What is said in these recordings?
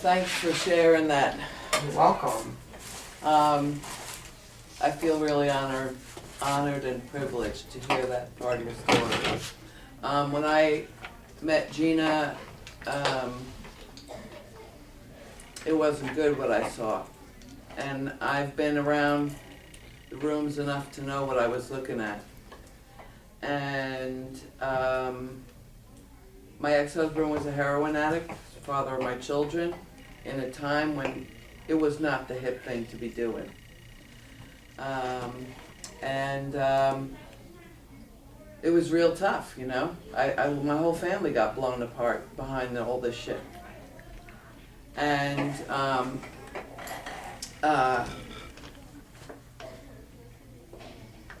Thanks for sharing that. You're welcome. I feel really honored and privileged to hear that part of your story. When I met Gina, it wasn't good what I saw. And I've been around the rooms enough to know what I was looking at. And my ex-husband was a heroin addict, father of my children, in a time when it was not the hip thing to be doing. It was real tough, you know. My whole family got blown apart behind all this shit. And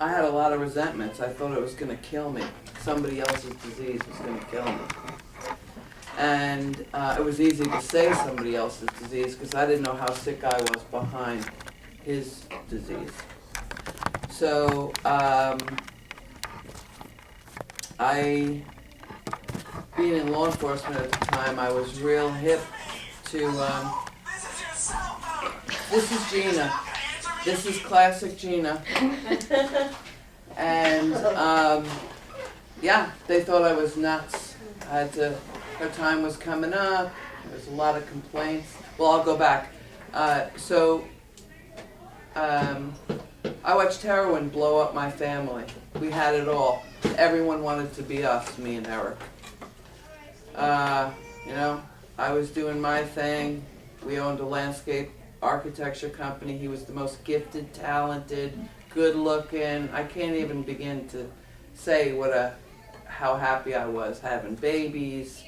I had a lot of resentments. I thought it was going to kill me. Somebody else's disease was going to kill me. And it was easy to say somebody else's disease because I didn't know how sick I was behind his disease. So being in law enforcement at the time, I was real hip to, this is Gina. This is classic Gina. And yeah, they thought I was nuts. Her time was coming up. There was a lot of complaints. Well, I'll go back. I watched heroin blow up my family. We had it all. Everyone wanted to be us, me and Eric. You know, I was doing my thing. We owned a landscape architecture company. He was the most gifted, talented, good-looking. I can't even begin to say how happy I was having babies.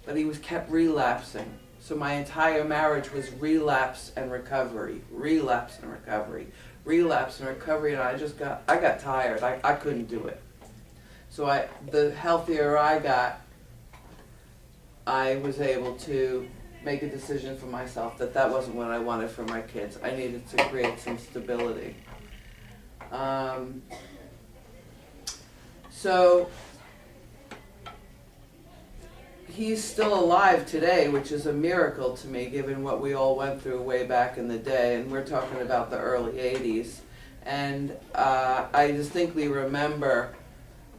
But he kept relapsing. So my entire marriage was relapse and recovery, relapse and recovery, relapse and recovery, and I got tired. I couldn't do it. So the healthier I got, I was able to make a decision for myself that wasn't what I wanted for my kids. I needed to create some stability. So he's still alive today, which is a miracle to me, given what we all went through way back in the day, and we're talking about the early 80s. And I distinctly remember,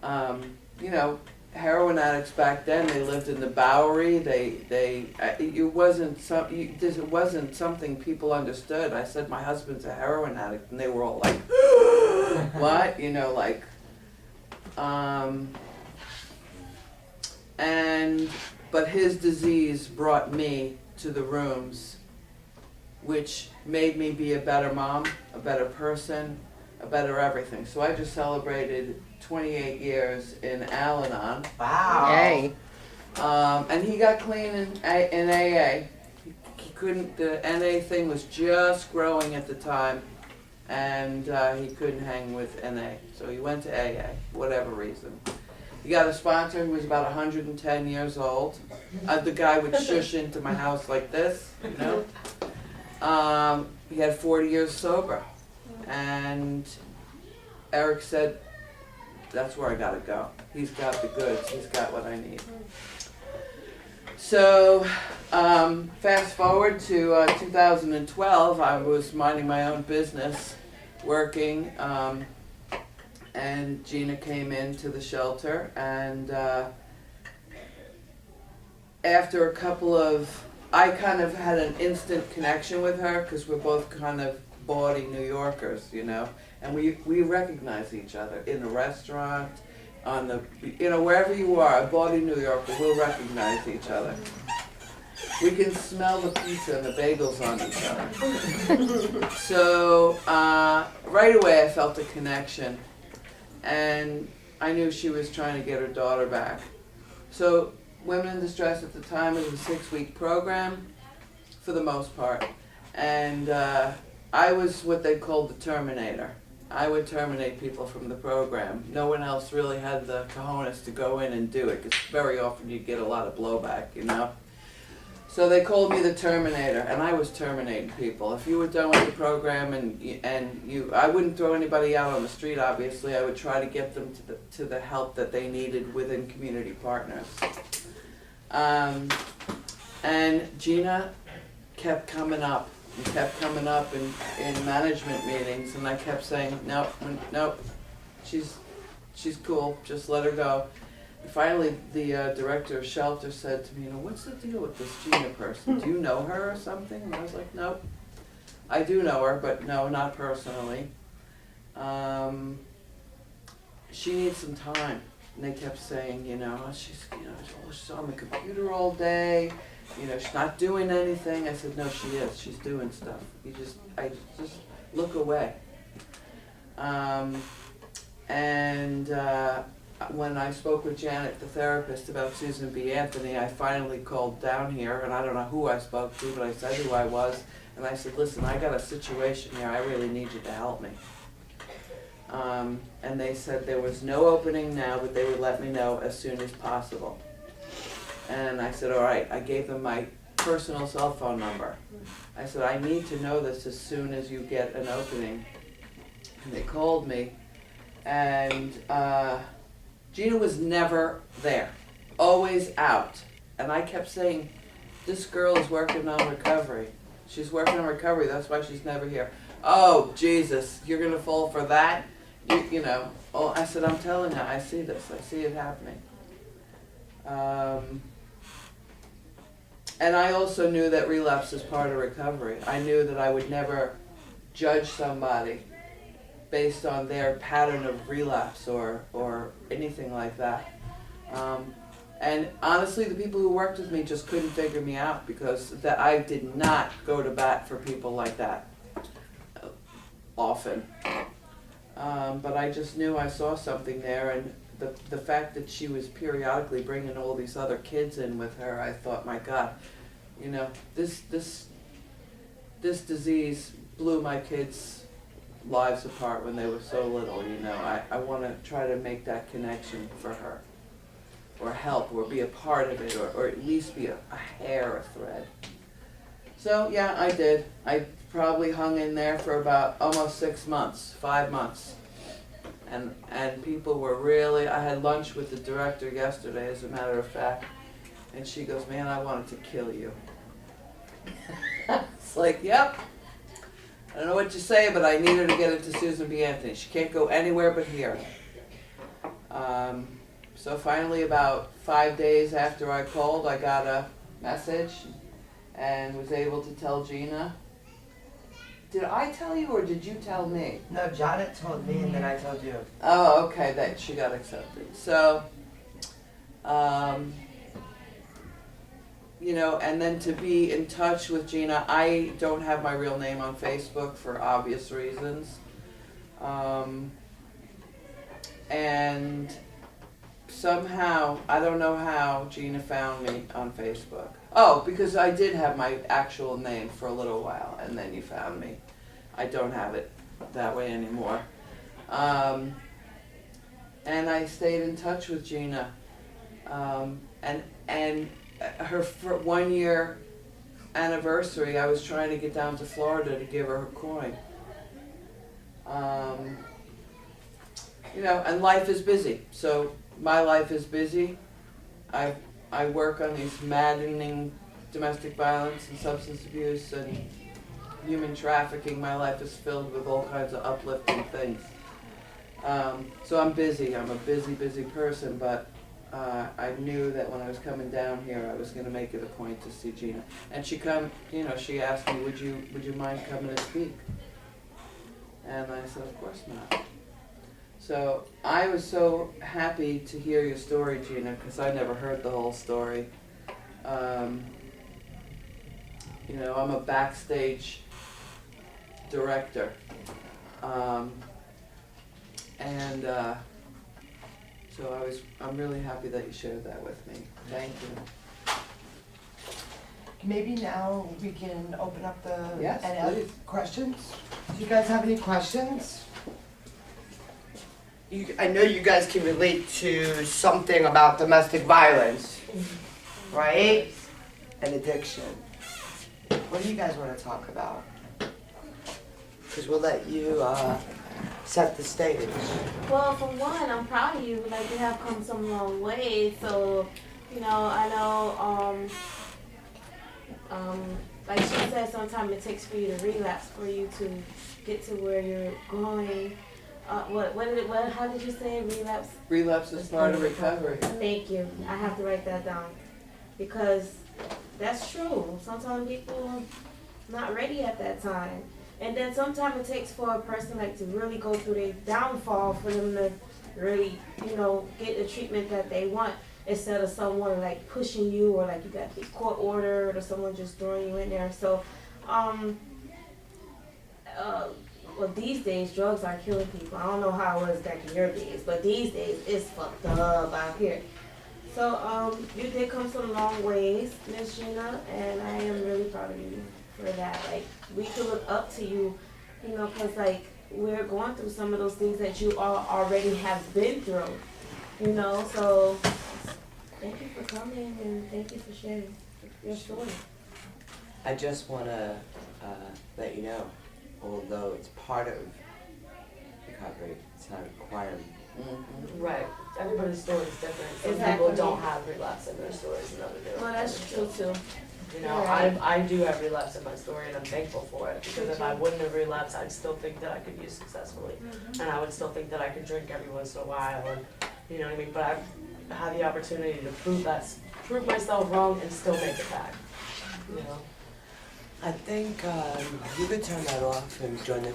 you know, heroin addicts back then, they lived in the Bowery. It wasn't something people understood. I said, my husband's a heroin addict, and they were all like, what? You know, like, but his disease brought me to the rooms, which made me be a better mom, a better person, a better everything. So I just celebrated 28 years in Al-Anon. Wow. Yay. And he got clean in AA. He couldn't, the NA thing was just growing at the time, and he couldn't hang with NA. So he went to AA, whatever reason. He got a sponsor who was about 110 years old. The guy would shush into my house like this, you know. He had 40 years sober. And Eric said, that's where I gotta go. He's got the goods, he's got what I need. So, fast forward to 2012, I was minding my own business, working, and Gina came into the shelter, and after a couple of, I kind of had an instant connection with her because we're both kind of bawdy New Yorkers, you know, and we recognize each other in a restaurant, on the, you know, wherever you are, a bawdy New Yorker will recognize each other. We can smell the pizza and the bagels on each other. So right away I felt a connection, and I knew she was trying to get her daughter back. So Women in Distress at the time, it was a 6-week program for the most part, and I was what they called the terminator. I would terminate people from the program. No one else really had the cojones to go in and do it, because very often you get a lot of blowback, you know. So they called me the Terminator, and I was terminating people. If you were done with the program I wouldn't throw anybody out on the street, obviously. I would try to get them to the help that they needed within community partners. And Gina kept coming up and kept coming up in management meetings, and I kept saying, nope, nope, she's cool, just let her go. And finally, the director of shelter said to me, you know, what's the deal with this Gina person? Do you know her or something? And I was like, nope, I do know her, but no, not personally. She needs some time. And they kept saying, you know, she's on the computer all day. You know, she's not doing anything. I said, no, she is. She's doing stuff. I just look away. When I spoke with Janet, the therapist, about Susan B. Anthony, I finally called down here, and I don't know who I spoke to, but I said who I was, and I said, listen, I got a situation here. I really need you to help me. And they said there was no opening now, but they would let me know as soon as possible. And I said, all right. I gave them my personal cell phone number. I said, I need to know this as soon as you get an opening. And they called me, and Gina was never there, always out. And I kept saying, this girl is working on recovery. She's working on recovery, that's why she's never here. Oh, Jesus, you're gonna fall for that? You know, oh, I said, I'm telling you, I see this, I see it happening. And I also knew that relapse is part of recovery. I knew that I would never judge somebody based on their pattern of relapse or anything like that. And honestly, the people who worked with me just couldn't figure me out, because that I did not go to bat for people like that often. But I just knew I saw something there, and the fact that she was periodically bringing all these other kids in with her, I thought, my God, you know, this disease blew my kids' lives apart when they were so little. You know, I want to try to make that connection for her, or help, or be a part of it, or at least be a hair, a thread. So yeah, I did. I probably hung in there for about almost 6 months, 5 months. And people were really, I had lunch with the director yesterday, as a matter of fact, and she goes, man, I wanted to kill you. It's like, yep. I don't know what you say, but I need her to get into Susan B. Anthony. She can't go anywhere but here. So finally, about 5 days after I called, I got a message and was able to tell Gina. Did I tell you, or did you tell me? No, Janet told me, and then I told you. Oh, okay, that she got accepted. So, you know, and then to be in touch with Gina, I don't have my real name on Facebook for obvious reasons. And somehow, I don't know how Gina found me on Facebook. Oh, because I did have my actual name for a little while, and then you found me. I don't have it that way anymore. And I stayed in touch with Gina. And her 1 year anniversary, I was trying to get down to Florida to give her her coin. You know, and life is busy. So my life is busy. I work on these maddening domestic violence and substance abuse and human trafficking. My life is filled with all kinds of uplifting things. So I'm busy. I'm a busy person, but I knew that when I was coming down here, I was going to make it a point to see Gina. And she asked me, would you mind coming to speak? And I said, of course not. So I was so happy to hear your story, Gina, because I never heard the whole story. You know, I'm a backstage director. So I'm really happy that you shared that with me. Thank you. Maybe now we can open up Yes, and please. questions. Do you guys have any questions? I know you guys can relate to something about domestic violence, right? And addiction. What do you guys want to talk about? Because we'll let you set the stage. Well, for one, I'm proud of you. Like, you have come some long way. So, you know, I know, like she said, sometimes it takes for you to relapse for you to get to where you're going. How did you say relapse? Relapse is part of recovery. Thank you. I have to write that down because that's true. Sometimes people are not ready at that time. And then sometimes it takes for a person like to really go through their downfall for them to really, get the treatment that they want instead of someone like pushing you or like you got to be court ordered or someone just throwing you in there. So, well, these days drugs are killing people. I don't know how it was back in your days, but these days it's fucked up out here. So, you did come some long ways, Miss Gina, and I am really proud of you for that. Like, we could look up to you, because like we're going through some of those things that you all already have been through, so thank you for coming and thank you for sharing your story. I just want to let you know, although it's part of recovery, it's not a requirement. Mhm. Right. Everybody's story is different. Some Exactly. people don't have relapse in their stories and others do. Well, that's true too. You know, Right. I do have relapse in my story and I'm thankful for it because if I wouldn't have relapsed, I'd still think that I could use successfully. Mhm. And I would still think that I could drink every once in a while and, you know what I mean? But I've had the opportunity to prove myself wrong and still make it back, you know? I think you could turn that off and join the